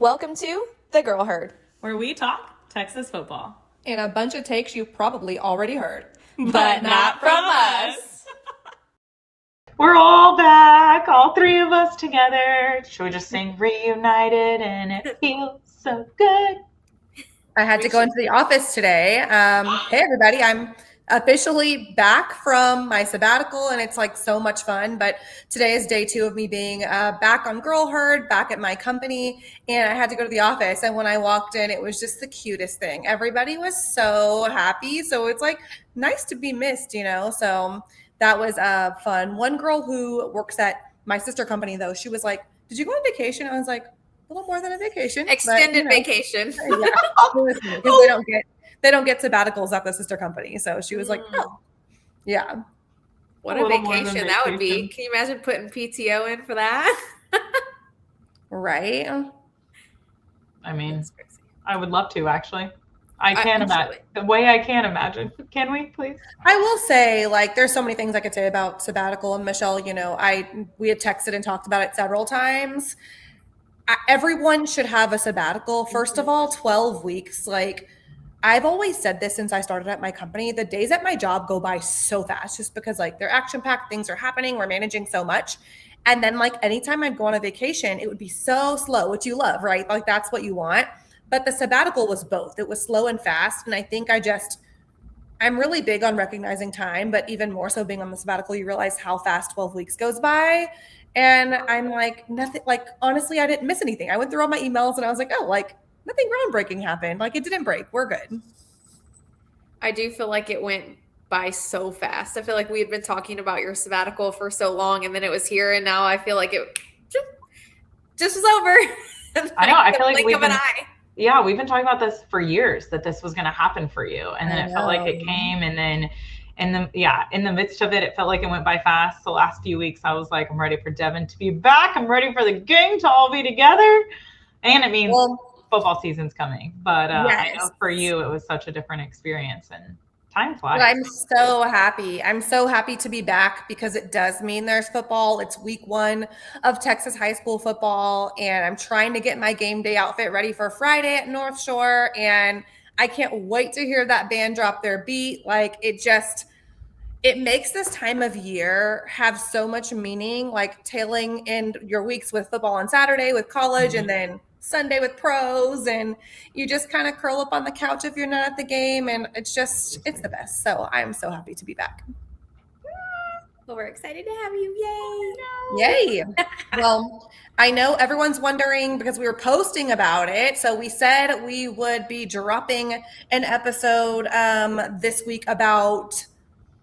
Welcome to The Girl Herd, where we talk Texas football. And a bunch of takes you've probably already heard. But not from us. We're all back, all three of us together. Should we just sing Reunited and it feels so good? I had to go into the office today. Hey, everybody. I'm officially back from my sabbatical, and it's like so much fun. But today is day 2 of me being back on Girl Herd, back at my company, and I had to go to the office. And when I walked in, it was just the cutest thing. Everybody was so happy. So it's like nice to be missed, you know? So that was fun. One girl who works at my sister company, though, she was like, "Did you go on vacation?" I was like, a little more than a vacation. Extended vacation. Yeah, because they don't get sabbaticals at the sister company. So she was like, "Oh, yeah." What a vacation that would be. Can you imagine putting PTO in for that? Right. I mean, I would love to, actually. I can't imagine. The way I can't imagine. Can we, please? I will say, like, there's so many things I could say about sabbatical. And Michelle, you know, we had texted and talked about it several times. Everyone should have a sabbatical. First of all, 12 weeks. Like, I've always said this since I started at my company. The days at my job go by so fast just because, like, they're action-packed, things are happening, we're managing so much. And then, like, anytime I'd go on a vacation, it would be so slow, which you love, right? Like, that's what you want. But the sabbatical was both. It was slow and fast. And I think I'm really big on recognizing time, but even more so being on the sabbatical, you realize how fast 12 weeks goes by. And I'm like, nothing, like, honestly, I didn't miss anything. I went through all my emails and I was like, oh, like, nothing groundbreaking happened. Like, it didn't break. We're good. I do feel like it went by so fast. I feel like we had been talking about your sabbatical for so long, and then it was here, and now I feel like it just was over. I know. I feel like we've been talking about this for years, that this was going to happen for you. And then it felt like it came, and then in the midst of it, it felt like it went by fast. The last few weeks, I was like, I'm ready for Devin to be back. I'm ready for the gang to all be together. And it means football season's coming. But I know for you, it was such a different experience, and time flies. But I'm so happy. I'm so happy to be back because it does mean there's football. It's week 1 of Texas high school football, and I'm trying to get my game day outfit ready for Friday at North Shore, and I can't wait to hear that band drop their beat. Like, it makes this time of year have so much meaning, like tailing in your weeks with football on Saturday with college, and then Sunday with pros, and you just kind of curl up on the couch if you're not at the game, and it's the best. So I'm so happy to be back. Well, we're excited to have you. Yay. Well, I know everyone's wondering because we were posting about it. So we said we would be dropping an episode this week about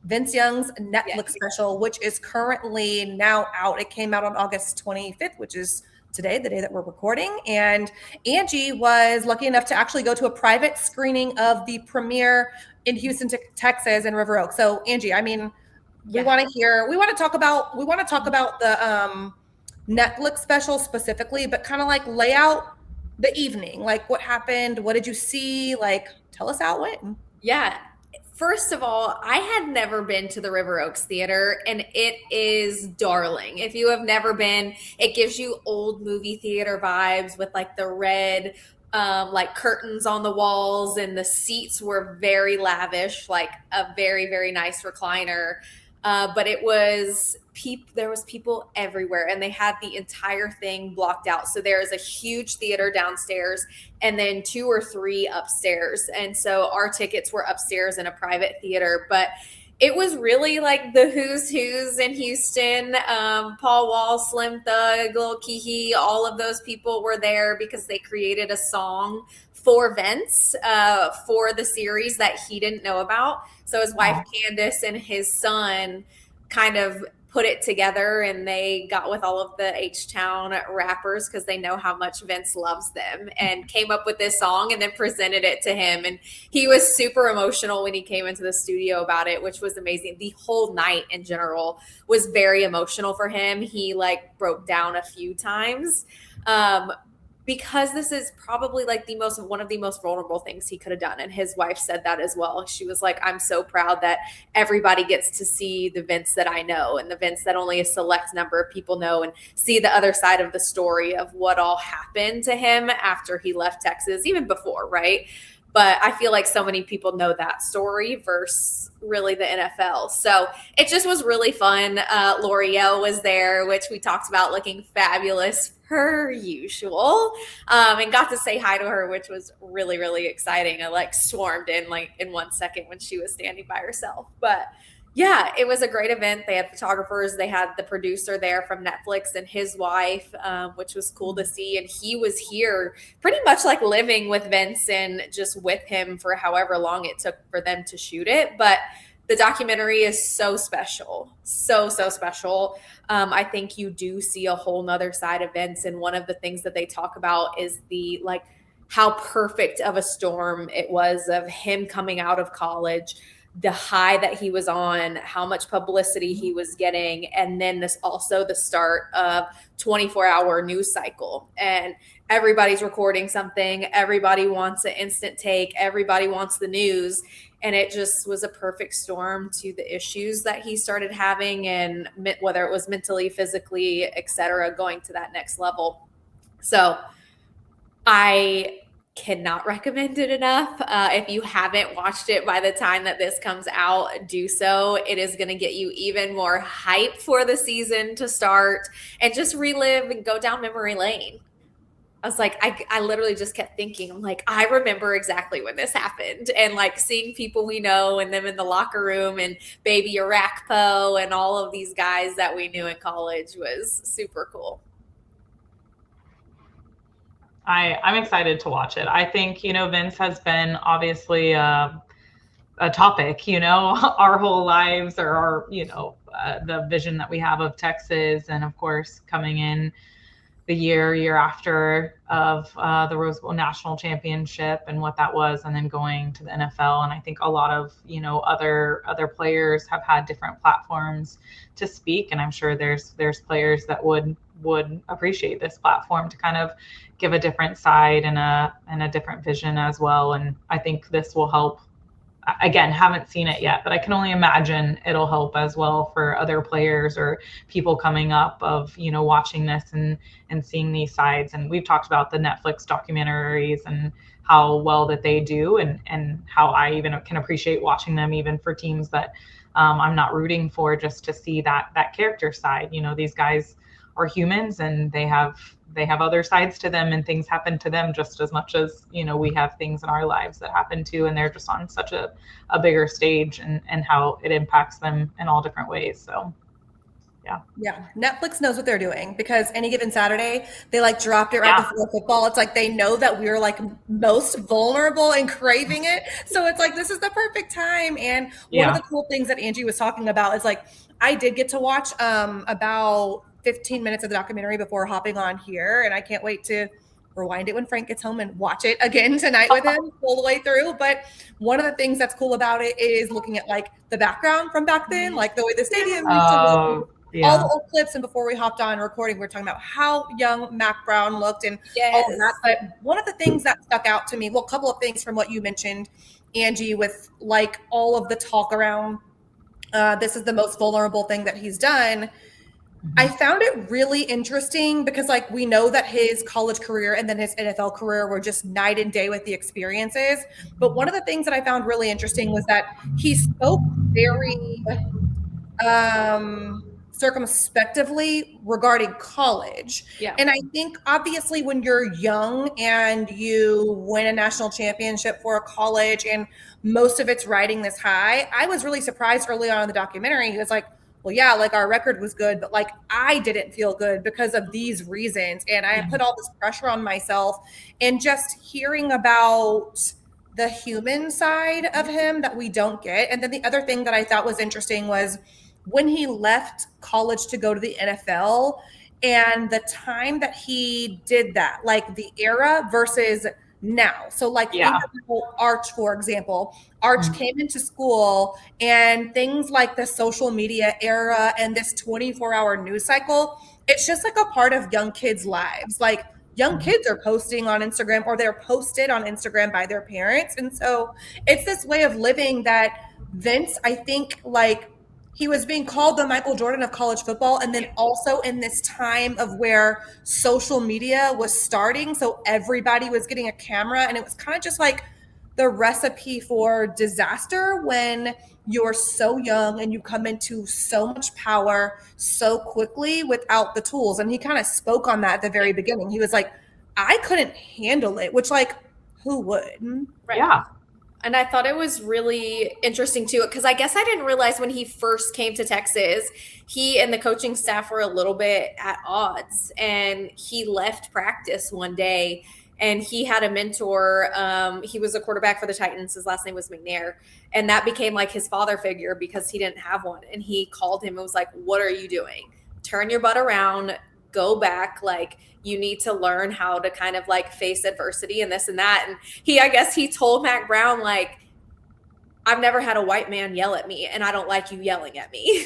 Vince Young's Netflix special, which is currently now out. It came out on August 25th, which is today, the day that we're recording. And Angie was lucky enough to actually go to a private screening of the premiere in Houston, Texas, and River Oaks. So Angie, I mean, we want to talk about the Netflix special specifically, but kind of like lay out the evening, like what happened, what did you see, like tell us how it went. Yeah. First of all, I had never been to the River Oaks Theater, and it is darling. If you have never been, it gives you old movie theater vibes with like the red like curtains on the walls, and the seats were very lavish, like a very, very nice recliner. But it was there was people everywhere, and they had the entire thing blocked out. So there is a huge theater downstairs and then 2 or 3 upstairs. And so our tickets were upstairs in a private theater, but it was really like the who's in Houston. Paul Wall, Slim Thug, Lil Kiki, all of those people were there because they created a song for Vince for the series that he didn't know about. So his wife Candace and his son kind of put it together, and they got with all of the H-Town rappers because they know how much Vince loves them, and came up with this song and then presented it to him. And he was super emotional when he came into the studio about it, which was amazing. The whole night in general was very emotional for him. He like broke down a few times. because this is probably like one of the most vulnerable things he could have done. And his wife said that as well. She was like, I'm so proud that everybody gets to see the Vince that I know and the Vince that only a select number of people know, and see the other side of the story of what all happened to him after he left Texas, even before, right? But I feel like so many people know that story versus really the NFL. So it just was really fun. L'Oreal was there, which we talked about looking fabulous per usual, and got to say hi to her, which was really, really exciting. I like swarmed in like in 1 second when she was standing by herself. But yeah, it was a great event. They had photographers. They had the producer there from Netflix and his wife, which was cool to see. And he was here pretty much like living with Vince and just with him for however long it took for them to shoot it. But the documentary is so special. So special. I think you do see a whole nother side of Vince. And one of the things that they talk about is the like how perfect of a storm it was of him coming out of college, the high that he was on, how much publicity he was getting, and then this also the start of 24-hour news cycle. And everybody's recording something, everybody wants an instant take, everybody wants the news. And it just was a perfect storm to the issues that he started having, and whether it was mentally, physically, etc., going to that next level. So I cannot recommend it enough. If you haven't watched it by the time that this comes out, do so. It is going to get you even more hype for the season to start and just relive and go down memory lane. I was like, I literally just kept thinking, I'm like, I remember exactly when this happened, and like seeing people we know and them in the locker room, and Baby Arakpo and all of these guys that we knew in college was super cool. I'm excited to watch it. I think, Vince has been obviously a topic, our whole lives, or our, the vision that we have of Texas. And of course, coming in the year after of the Rose Bowl national championship and what that was, and then going to the NFL. And I think a lot of, other players have had different platforms to speak. And I'm sure there's players that would appreciate this platform to kind of give a different side and a different vision as well. And I think this will help. Again, haven't seen it yet, but I can only imagine it'll help as well for other players or people coming up of, watching this and seeing these sides. And we've talked about the Netflix documentaries and how well that they do, and how I even can appreciate watching them even for teams that I'm not rooting for, just to see that character side. These guys are humans, and they have other sides to them, and things happen to them just as much as, we have things in our lives that happen too, and they're just on such a bigger stage, and how it impacts them in all different ways. So yeah. Netflix knows what they're doing, because any given Saturday they like dropped it right before football. It's like they know that we're like most vulnerable and craving it, so it's like this is the perfect time. And one of the cool things that Angie was talking about is like I did get to watch about 15 minutes of the documentary before hopping on here, and I can't wait to rewind it when Frank gets home and watch it again tonight with him all the way through. But one of the things that's cool about it is looking at like the background from back then, like the way the stadium used to look, all the old clips. And before we hopped on recording, we were talking about how young Mac Brown looked and all of that. But one of the things that stuck out to me, well, a couple of things from what you mentioned, Angie, with like all of the talk around this is the most vulnerable thing that he's done. I found it really interesting because like we know that his college career and then his NFL career were just night and day with the experiences. But one of the things that I found really interesting was that he spoke very circumspectively regarding college. Yeah. And I think obviously when you're young and you win a national championship for a college and most of it's riding this high, I was really surprised early on in the documentary. He was like, well, yeah, like our record was good, but like I didn't feel good because of these reasons. And I put all this pressure on myself. And just hearing about the human side of him that we don't get. And then the other thing that I thought was interesting was when he left college to go to the NFL and the time that he did that, like the era versus now. So like think about Arch, for example. Arch came into school and things like the social media era and this 24-hour news cycle, it's just like a part of young kids' lives. Like young kids are posting on Instagram, or they're posted on Instagram by their parents. And so it's this way of living that Vince, I think, like, he was being called the Michael Jordan of college football. And then also in this time of where social media was starting, so everybody was getting a camera, and it was kind of just like the recipe for disaster when you're so young and you come into so much power so quickly without the tools. And he kind of spoke on that at the very beginning. He was like, I couldn't handle it, which, like, who would? Right. Yeah. And I thought it was really interesting too, because I guess I didn't realize when he first came to Texas, he and the coaching staff were a little bit at odds. And he left practice one day, and he had a mentor. He was a quarterback for the Titans. His last name was McNair. And that became like his father figure because he didn't have one. And he called him and was like, what are you doing? Turn your butt around, go back. Like, you need to learn how to kind of like face adversity and this and that. And I guess he told Mac Brown, like, I've never had a white man yell at me, and I don't like you yelling at me.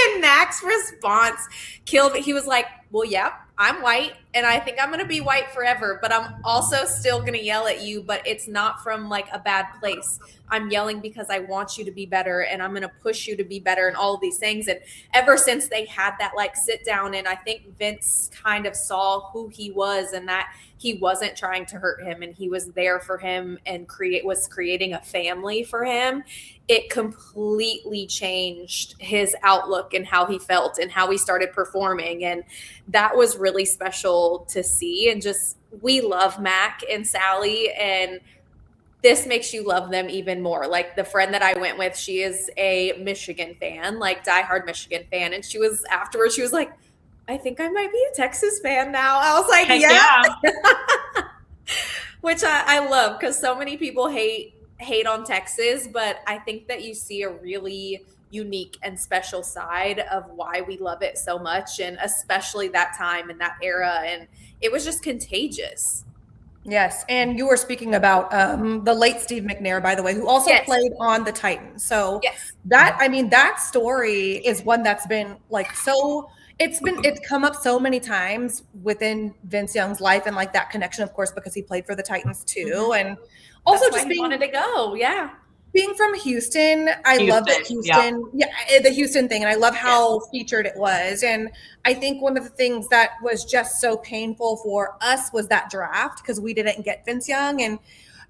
And Mac's response killed me. He was like, well, yeah, I'm white, and I think I'm going to be white forever, but I'm also still going to yell at you, but it's not from like a bad place. I'm yelling because I want you to be better, and I'm going to push you to be better, and all of these things. And ever since they had that like sit down, and I think Vince kind of saw who he was, and that he wasn't trying to hurt him, and he was there for him and was creating a family for him. It completely changed his outlook and how he felt and how he started performing. And that was really special to see. And just, we love Mac and Sally, and this makes you love them even more. Like, the friend that I went with, she is a Michigan fan, like diehard Michigan fan. And she was like, I think I might be a Texas fan now. I was like, yeah. Which I love, because so many people hate on Texas, but I think that you see a really unique and special side of why we love it so much, and especially that time and that era. And it was just contagious. Yes. And you were speaking about the late Steve McNair, by the way, who also played on the Titans. So that story is one that's been like, so it's come up so many times within Vince Young's life, and like that connection, of course, because he played for the Titans too. And also that's just why he wanted to go. Yeah. Being from Houston, I love that the Houston thing. And I love how featured it was. And I think one of the things that was just so painful for us was that draft, because we didn't get Vince Young. And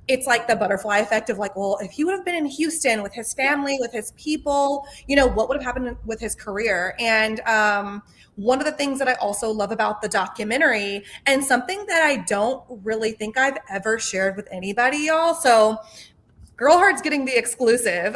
it's like the butterfly effect of like, well, if he would have been in Houston with his family, with his people, what would have happened with his career? And one of the things that I also love about the documentary, and something that I don't really think I've ever shared with anybody, y'all. So Girl Heart's getting the exclusive.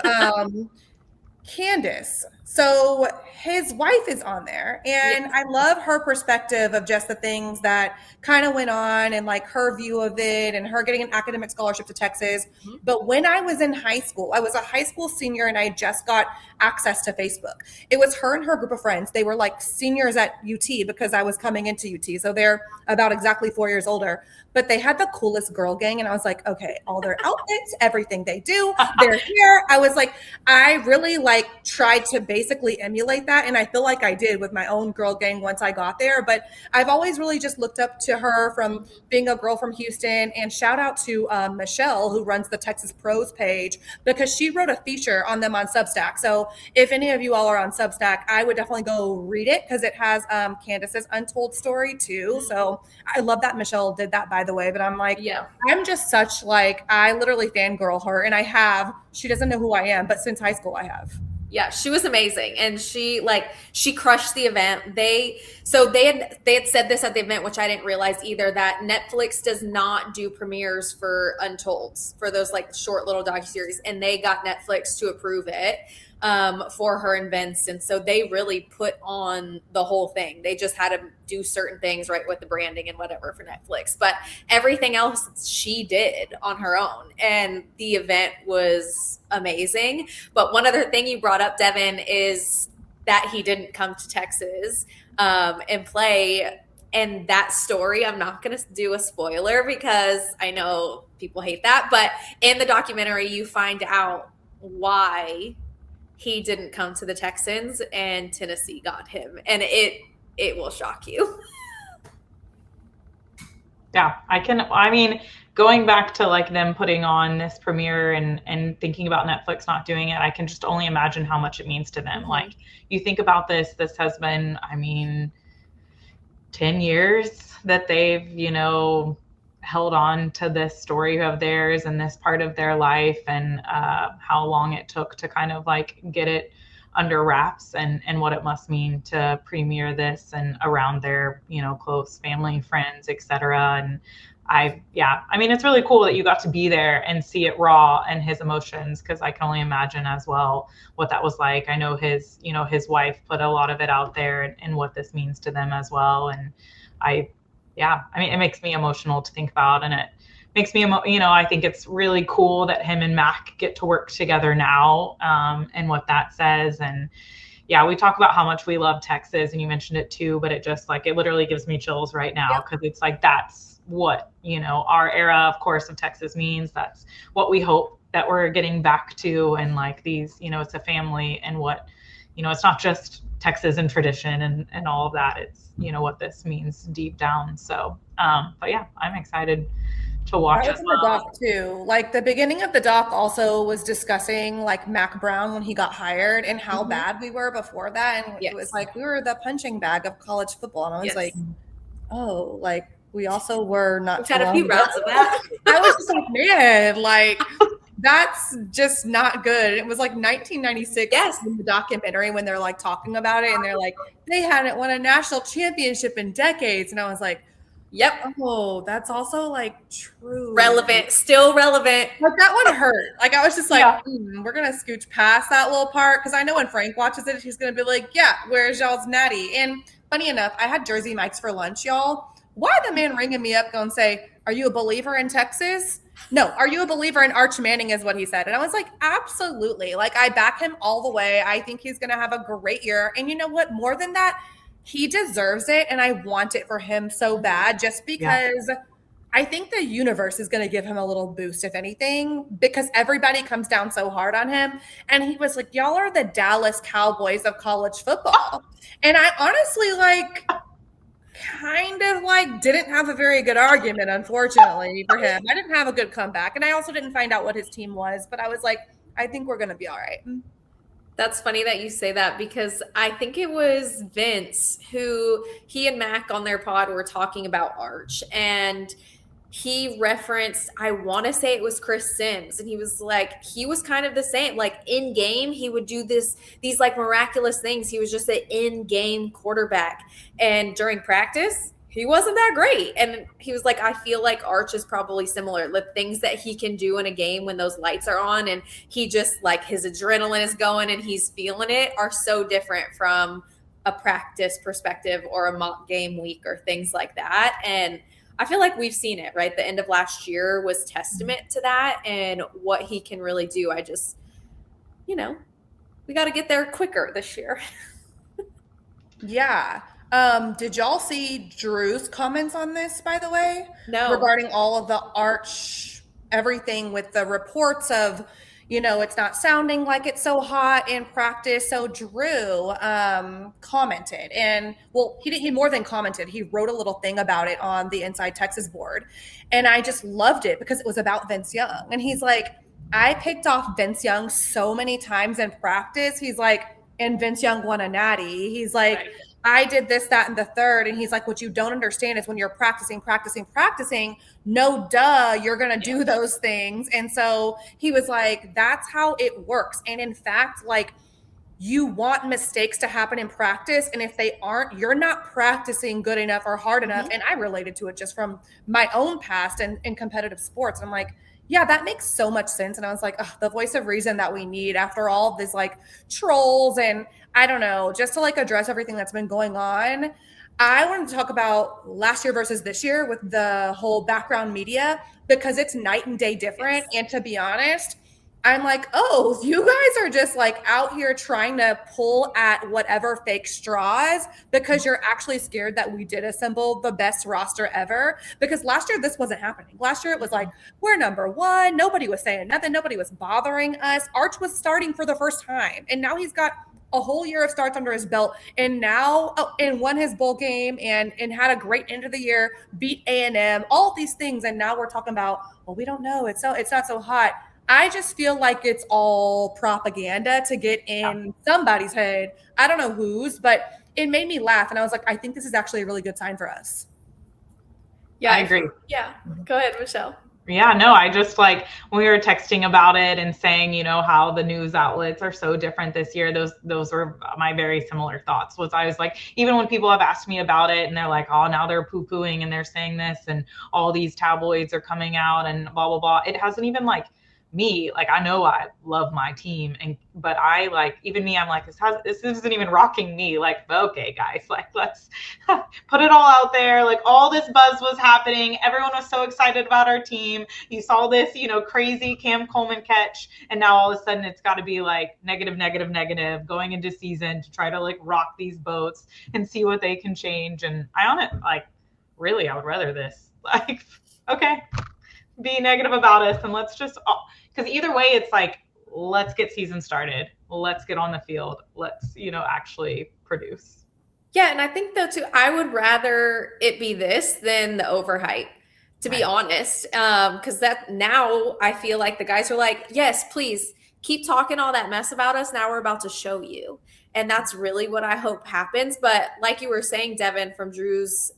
Candace. So his wife is on there, and I love her perspective of just the things that kind of went on, and like her view of it, and her getting an academic scholarship to Texas. Mm-hmm. But when I was in high school, I was a high school senior, and I just got access to Facebook. It was her and her group of friends. They were like seniors at UT, because I was coming into UT. So they're about exactly 4 years older, but they had the coolest girl gang. And I was like, okay, all their outfits, everything they do, their hair. I was like, I really like tried to basically emulate that. And I feel like I did with my own girl gang once I got there. But I've always really just looked up to her from being a girl from Houston. And shout out to Michelle, who runs the Texas Pros page, because she wrote a feature on them on Substack. So if any of you all are on Substack, I would definitely go read it, because it has Candace's Untold story too. So I love that Michelle did that, by the way. But I'm like, I'm just such like, I literally fangirl her, and she doesn't know who I am, but since high school I have. Yeah, she was amazing, and she crushed the event. They had said this at the event, which I didn't realize either, that Netflix does not do premieres for Untolds, for those like short little docuseries, and they got Netflix to approve it for her and Vince. And so they really put on the whole thing. They just had to do certain things right with the branding and whatever for Netflix, but everything else she did on her own. And the event was amazing. But one other thing you brought up, Devin, is that he didn't come to Texas and play. And that story, I'm not going to do a spoiler because I know people hate that, but in the documentary, you find out why he didn't come to the Texans and Tennessee got him. And it will shock you. Yeah, I mean, going back to like them putting on this premiere and thinking about Netflix not doing it, I can just only imagine how much it means to them. Like, you think about this has been, I mean, 10 years that they've, held on to this story of theirs and this part of their life, and how long it took to kind of like get it under wraps, and what it must mean to premiere this and around their, close family, friends, etc. And I mean, it's really cool that you got to be there and see it raw and his emotions, because I can only imagine as well what that was like. I know his wife put a lot of it out there, and what this means to them as well. And I mean, it makes me emotional to think about, and it makes me, I think it's really cool that him and Mac get to work together now, and what that says. And yeah, we talk about how much we love Texas, and you mentioned it too, but it just like, it literally gives me chills right now, because it's like, that's what, our era, of course, of Texas means. That's what we hope that we're getting back to. And like these, it's a family, and what, it's not just Texas and tradition and all of that. It's, what this means deep down. So, but yeah, I'm excited to watch That was as in well. the doc too. Like the beginning of the doc also was discussing like Mac Brown when he got hired and how bad we were before that. And it was like, we were the punching bag of college football. And I was like, oh, like we also were not. We've had a few rounds of that. I was just like, man, like that's just not good. It was like 1996 in the documentary when they're like talking about it, and they're like, they hadn't won a national championship in decades. And I was like, yep. Oh, that's also like true. Relevant, still relevant. Like that one hurt. Like I was just like, we're gonna scooch past that little part, because I know when Frank watches it, he's gonna be like, yeah, where's y'all's natty? And funny enough, I had Jersey Mike's for lunch, y'all. Why the man ringing me up going say, are you a believer in Texas? No, are you a believer in Arch Manning is what he said. And I was like, absolutely. Like I back him all the way. I think he's gonna have a great year. And you know what? More than that, he deserves it, and I want it for him so bad, just because I think the universe is going to give him a little boost, if anything, because everybody comes down so hard on him. And he was like, y'all are the Dallas Cowboys of college football. And I honestly kind of didn't have a very good argument, unfortunately, for him. I didn't have a good comeback, and I also didn't find out what his team was, but I was like, I think we're going to be all right. That's funny that you say that, because I think it was Vince who, he and Mac on their pod were talking about Arch, and he referenced, I want to say it was Chris Sims, and he was like, he was kind of the same. Like in game, he would do these like miraculous things. He was just an in-game quarterback, and during practice, he wasn't that great. And he was like, I feel like Arch is probably similar. The things that he can do in a game when those lights are on and he just like his adrenaline is going and he's feeling it are so different from a practice perspective or a mock game week or things like that. And I feel like we've seen it, right? The end of last year was testament to that and what he can really do. I just, we got to get there quicker this year. Yeah. Did y'all see Drew's comments on this, by the way? No. Regarding all of the Arch, everything with the reports of, it's not sounding like it's so hot in practice. So Drew commented, and he more than commented. He wrote a little thing about it on the Inside Texas board. And I just loved it because it was about Vince Young. And he's like, I picked off Vince Young so many times in practice. He's like, and Vince Young won a natty. He's like, right. I did this, that, and the third. And he's like, what you don't understand is when you're practicing, no duh, you're going to do those things. And so he was like, that's how it works. And in fact, you want mistakes to happen in practice. And if they aren't, you're not practicing good enough or hard enough. And I related to it just from my own past and in competitive sports. And I'm like, yeah, that makes so much sense. And I was like, the voice of reason that we need after all this trolls and I don't know, just to address everything that's been going on. I wanted to talk about last year versus this year with the whole background media, because it's night and day different. Yes. And to be honest, I'm like, you guys are just out here trying to pull at whatever fake straws because you're actually scared that we did assemble the best roster ever. Because last year, this wasn't happening. Last year, it was we're number one. Nobody was saying nothing. Nobody was bothering us. Arch was starting for the first time. And now he's got a whole year of starts under his belt, and now and won his bowl game and had a great end of the year, beat A&M, all of these things, and now we're talking about, well, we don't know, it's not so hot. I just feel like it's all propaganda to get in somebody's head. I don't know whose, but it made me laugh, and I was like, I think this is actually a really good sign for us. Yeah, I agree. Yeah, go ahead, Michelle. Yeah, no, I just like when we were texting about it and saying, you know, how the news outlets are so different this year. Those were my very similar thoughts. I was like, even when people have asked me about it and they're like, oh, now they're poo-pooing and they're saying this and all these tabloids are coming out and blah, blah, blah. It hasn't even like me, like, I know I love my team, but I like, even me, I'm like, this isn't even rocking me. Like, okay, guys, like, let's put it all out there. Like, all this buzz was happening. Everyone was so excited about our team. You saw this, you know, crazy Cam Coleman catch, and now all of a sudden it's got to be like negative going into season to try to like rock these boats and see what they can change. And I really, I would rather this. Like, okay, be negative about us and let's just, because either way, it's like, let's get season started. Let's get on the field. Let's, you know, actually produce. Yeah, and I think though too, I would rather it be this than the overhype, to be honest. Because that now I feel like the guys are like, yes, please keep talking all that mess about us. Now we're about to show you. And that's really what I hope happens. But like you were saying, Devin, from Drew's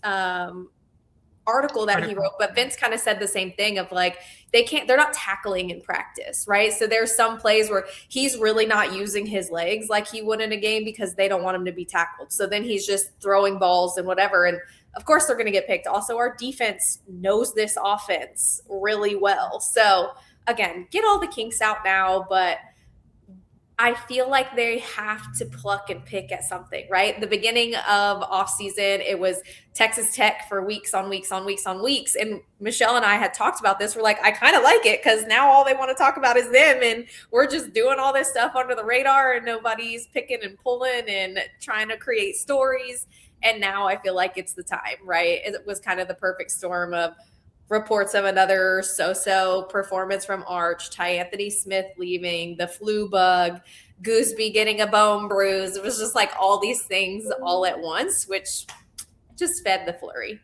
article that he wrote, but Vince kind of said the same thing of like, they're not tackling in practice, right? So there's some plays where he's really not using his legs like he would in a game because they don't want him to be tackled. So then he's just throwing balls and whatever. And of course they're going to get picked. Also, our defense knows this offense really well. So again, get all the kinks out now, but I feel like they have to pluck and pick at something, right? The beginning of offseason, it was Texas Tech for weeks on weeks. And Michelle and I had talked about this. We're like, I kind of like it because now all they want to talk about is them. And we're just doing all this stuff under the radar and nobody's picking and pulling and trying to create stories. And now I feel like it's the time, right? It was kind of the perfect storm of reports of another so-so performance from Arch, Ty Anthony Smith leaving, the flu bug, Gooseby getting a bone bruise. It was just like all these things all at once, which just fed the flurry.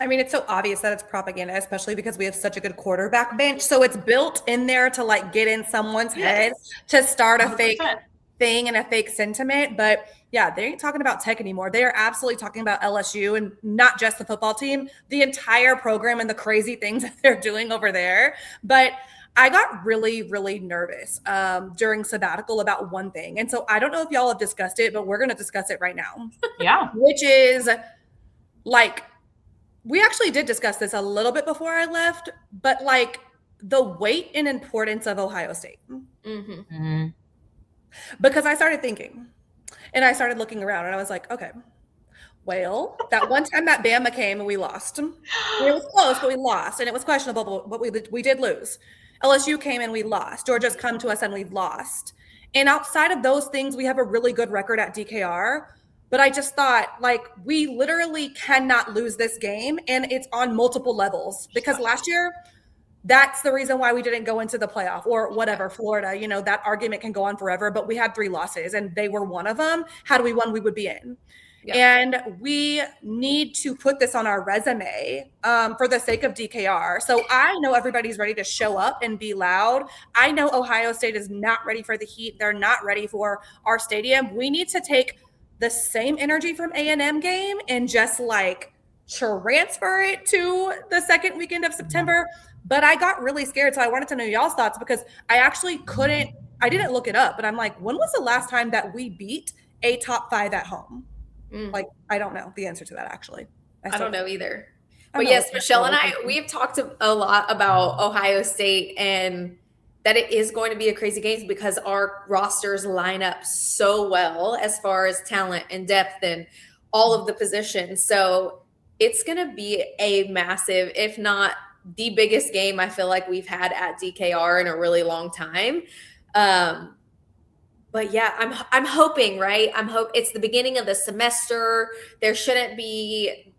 I mean, it's so obvious that it's propaganda, especially because we have such a good quarterback bench. So it's built in there to like get in someone's head to start a 100%. Fake thing and a fake sentiment. But yeah, they ain't talking about Tech anymore. They are absolutely talking about LSU, and not just the football team, the entire program and the crazy things that they're doing over there. But I got really, really nervous during sabbatical about one thing. And so I don't know if y'all have discussed it, but we're going to discuss it right now. Yeah. Which is like, we actually did discuss this a little bit before I left, but like the weight and importance of Ohio State. Mm-hmm. Mm-hmm. Because I started thinking and I started looking around and I was like, okay, well, that one time that Bama came and we lost. And it was close, but we lost. And it was questionable, but we did lose. LSU came and we lost. Georgia's come to us and we've lost. And outside of those things, we have a really good record at DKR. But I just thought, like, we literally cannot lose this game. And it's on multiple levels. Because last year, that's the reason why we didn't go into the playoff or whatever. Florida, you know, that argument can go on forever. But we had 3 losses and they were one of them. Had we won, we would be in. Yeah. And we need to put this on our resume for the sake of DKR. So I know everybody's ready to show up and be loud. I know Ohio State is not ready for the heat. They're not ready for our stadium. We need to take the same energy from A&M game and just like transfer it to the second weekend of September. But I got really scared. So I wanted to know y'all's thoughts because I actually I didn't look it up, but I'm like, when was the last time that we beat a top 5 at home? Like, I don't know the answer to that, actually. I don't know either. But yes, Michelle and I, we have talked a lot about Ohio State and that it is going to be a crazy game because our rosters line up so well as far as talent and depth and all of the positions. So it's going to be a massive, if not the biggest game I feel like we've had at DKR in a really long time. But yeah, I'm hoping, right? It's the beginning of the semester. There shouldn't be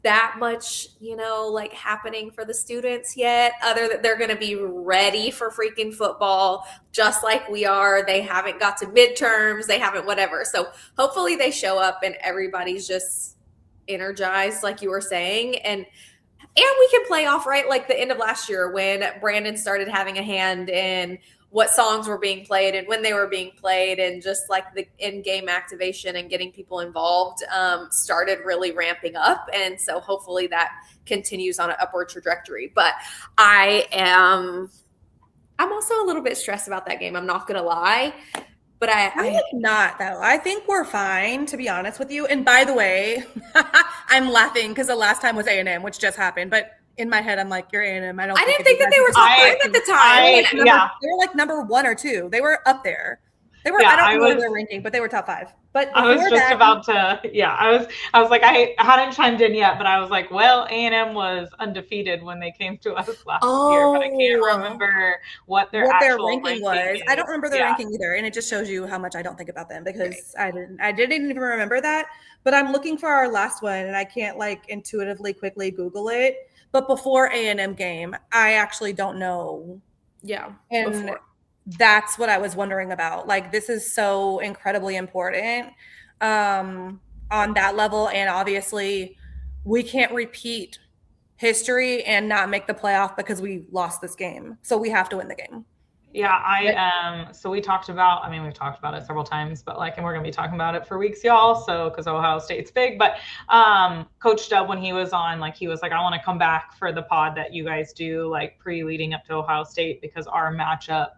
that much, like happening for the students yet, other than they're going to be ready for freaking football just like we are. They haven't got to midterms, they haven't whatever. So hopefully they show up and everybody's just energized, like you were saying. And we can play off, right? Like the end of last year when Brandon started having a hand in what songs were being played and when they were being played, and just like the in-game activation and getting people involved started really ramping up. And so hopefully that continues on an upward trajectory. But I'm also a little bit stressed about that game. I'm not going to lie. But I'm not, though. I think we're fine, to be honest with you. And by the way, I'm laughing because the last time was A&M, which just happened. But in my head, I'm like, you're A&M. I didn't think that they were top 5 at the time. They were like number 1 or 2. They were up there. They were. I don't know their ranking, but they were top 5. But I was just about to. Yeah, I was like, I hadn't chimed in yet, but I was like, well, A&M was undefeated when they came to us last year, but I can't remember what their ranking was. I don't remember their ranking either, and it just shows you how much I don't think about them because I didn't even remember that. But I'm looking for our last one, and I can't like intuitively quickly Google it. But before A&M game, I actually don't know. Yeah, and before. That's what I was wondering about. Like, this is so incredibly important on that level. And obviously we can't repeat history and not make the playoff because we lost this game. So we have to win the game. Yeah, so we've talked about it several times, but and we're going to be talking about it for weeks, y'all. So, cause Ohio State's big, but Coach Dub, when he was on, he was like, I want to come back for the pod that you guys do, leading up to Ohio State, because our matchup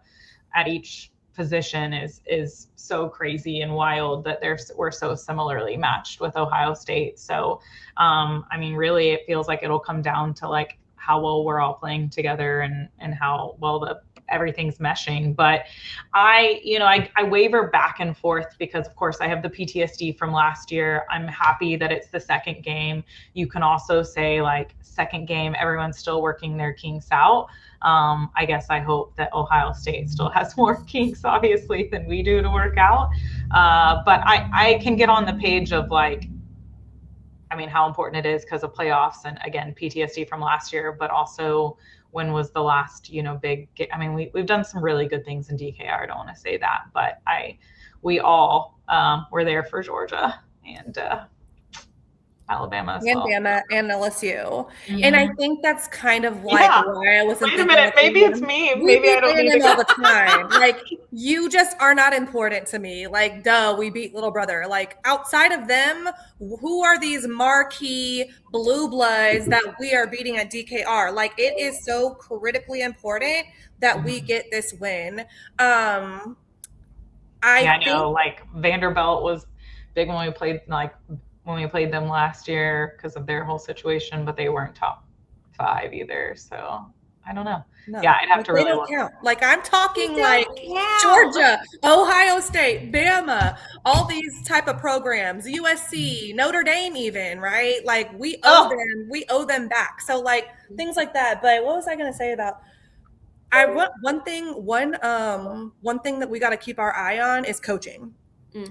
at each position is so crazy and wild that we're so similarly matched with Ohio State. So, really it feels like it'll come down to how well we're all playing together and how well everything's meshing. But I waver back and forth because of course I have the PTSD from last year. I'm happy that it's the second game. You can also say second game, everyone's still working their kinks out. I guess I hope that Ohio State still has more kinks, obviously, than we do to work out. But I can get on the page of how important it is because of playoffs and, again, PTSD from last year, but also when was the last, big, we've done some really good things in DKR. I don't want to say that, but we all were there for Georgia and Alabama as well. Bama and LSU. Mm-hmm. And I think that's kind of why I wasn't. Wait a minute, maybe it's me. Maybe I don't need to all the time. You just are not important to me. Duh, we beat little brother. Outside of them, who are these marquee blue bloods that we are beating at DKR? It is so critically important that we get this win. I know. Vanderbilt was big when we played them last year because of their whole situation, but they weren't top 5 either. So I don't know. No, I'd have to really count. I'm talking Georgia, Ohio State, Bama, all these type of programs, USC, Notre Dame, even, right? We owe them back. So things like that. But what was I going to say about? One thing that we got to keep our eye on is coaching.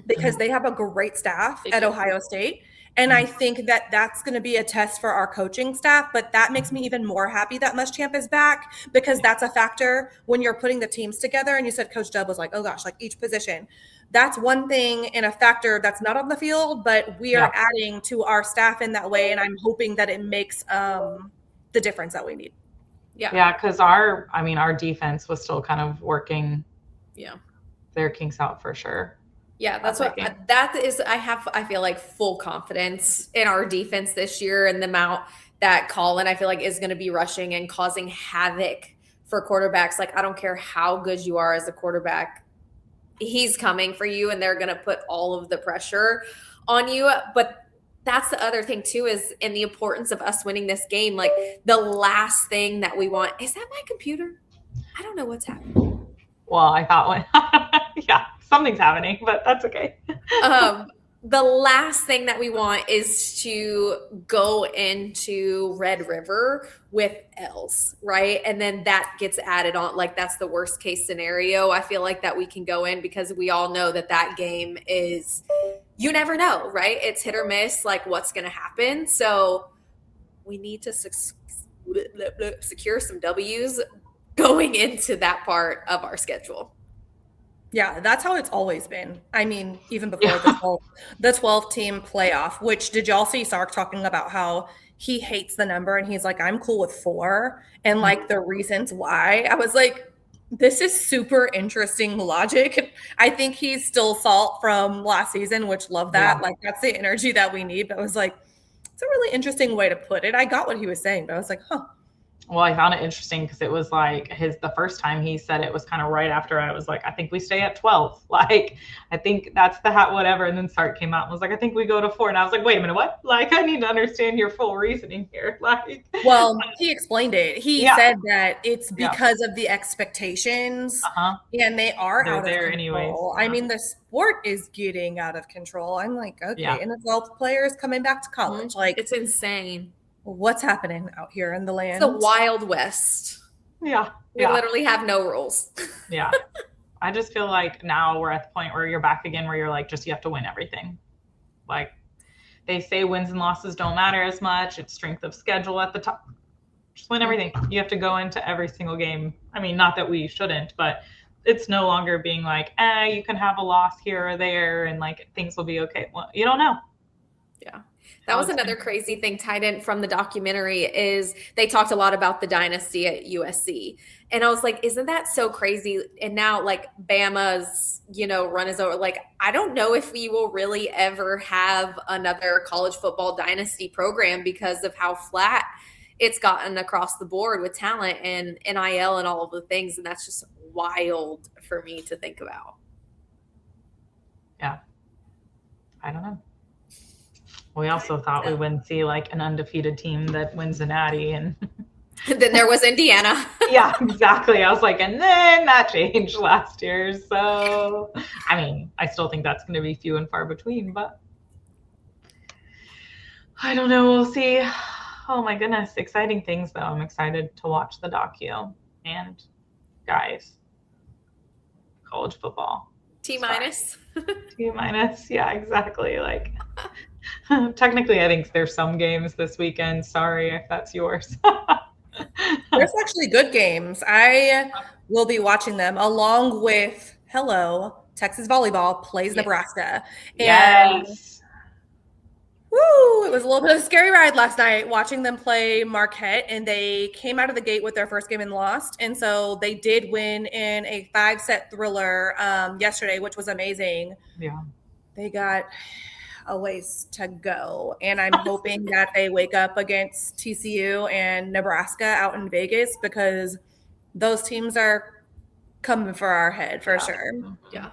Because they have a great staff at Ohio State. And I think that that's going to be a test for our coaching staff. But that makes me even more happy that Muschamp is back, because that's a factor when you're putting the teams together. And you said Coach Dub was oh gosh, each position. That's one thing and a factor that's not on the field, but we are adding to our staff in that way. And I'm hoping that it makes the difference that we need. Yeah, because our defense was still kind of working their kinks out for sure. Yeah, that's what that is. I feel like full confidence in our defense this year, and the amount that Colin, I feel like, is going to be rushing and causing havoc for quarterbacks. I don't care how good you are as a quarterback, he's coming for you, and they're going to put all of the pressure on you. But that's the other thing too, is in the importance of us winning this game. The last thing that we want is that my computer. I don't know what's happening. Well, I thought something's happening, but that's okay. The last thing that we want is to go into Red River with L's, right? And then that gets added on. That's the worst case scenario. I feel like that we can go in, because we all know that game is, you never know, right? It's hit or miss, what's going to happen. So we need to secure some W's going into that part of our schedule. Yeah, that's how it's always been. I mean, even before the 12-team playoff, which did y'all see Sark talking about how he hates the number and he's like, I'm cool with 4 and like the reasons why. I was like, this is super interesting logic. I think he's still salt from last season, which love that. Yeah. Like that's the energy that we need. But I was like, it's a really interesting way to put it. I got what he was saying, but I was like, huh. Well, I found it interesting because it was like the first time he said it was kind of right after I was like, I think we stay at 12. Like, I think that's the hat, whatever. And then Sark came out and was like, I think we go to 4. And I was like, wait a minute, what? Like, I need to understand your full reasoning here. Like, well, he explained it. He said that it's because of the expectations and they are out of control. Anyways. I mean, the sport is getting out of control. I'm like, okay, NFL players coming back to college. Like, it's insane. What's happening out here in the land? It's the Wild West. Yeah. We literally have no rules. Yeah. I just feel like now we're at the point where you're back again where you're like, you have to win everything. Like they say wins and losses don't matter as much. It's strength of schedule at the top. Just win everything. You have to go into every single game. I mean, not that we shouldn't, but it's no longer being like, you can have a loss here or there and like things will be okay. Well, you don't know. Yeah. That was another crazy thing tied in from the documentary is they talked a lot about the dynasty at USC. And I was like, isn't that so crazy? And now like Bama's, run is over. Like, I don't know if we will really ever have another college football dynasty program because of how flat it's gotten across the board with talent and NIL and all of the things. And that's just wild for me to think about. Yeah. I don't know. We also thought we wouldn't see like an undefeated team that wins the Natty, and then there was Indiana. Yeah, exactly. I was like, and then that changed last year. So, I mean, I still think that's going to be few and far between, but I don't know. We'll see. Oh my goodness, exciting things though. I'm excited to watch the docu. And guys, college football. T-minus. T-minus. Yeah, exactly. Like. Technically, I think there's some games this weekend. Sorry if that's yours. There's actually good games. I will be watching them along with Texas volleyball plays Nebraska. And woo, it was a little bit of a scary ride last night watching them play Marquette, and they came out of the gate with their first game and lost. And so they did win in a 5-set thriller yesterday, which was amazing. Yeah. They got a ways to go, and I'm hoping that they wake up against TCU and Nebraska out in Vegas because those teams are coming for our head for sure. Yeah.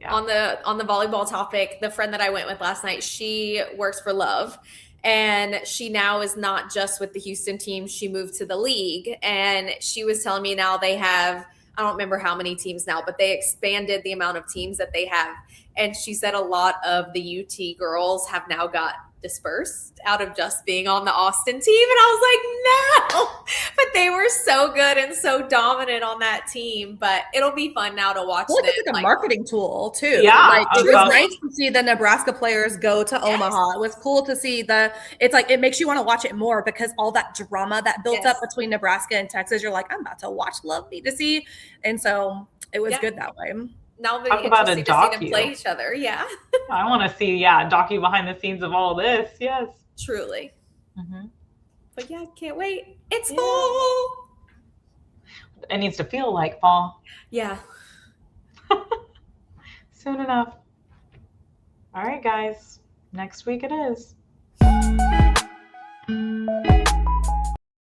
On the volleyball topic, the friend that I went with last night, she works for Love, and she now is not just with the Houston team. She moved to the league, and she was telling me now they have, I don't remember how many teams now, but they expanded the amount of teams that they have. And she said a lot of the UT girls have now got dispersed out of just being on the Austin team. And I was like, no, but they were so good and so dominant on that team. But it'll be fun now to watch them. It's like a marketing tool too. Yeah. Like, it was nice to see the Nebraska players go to Omaha. It was cool to see it's like, it makes you want to watch it more because all that drama that built up between Nebraska and Texas, you're like, I'm about to watch Love Me to see. And so it was good that way. Now they're interesting to see them play each other. Yeah. I want to see, docu behind the scenes of all this. Yes. Truly. Mm-hmm. But yeah, can't wait. It's fall. It needs to feel like fall. Yeah. Soon enough. All right, guys. Next week it is.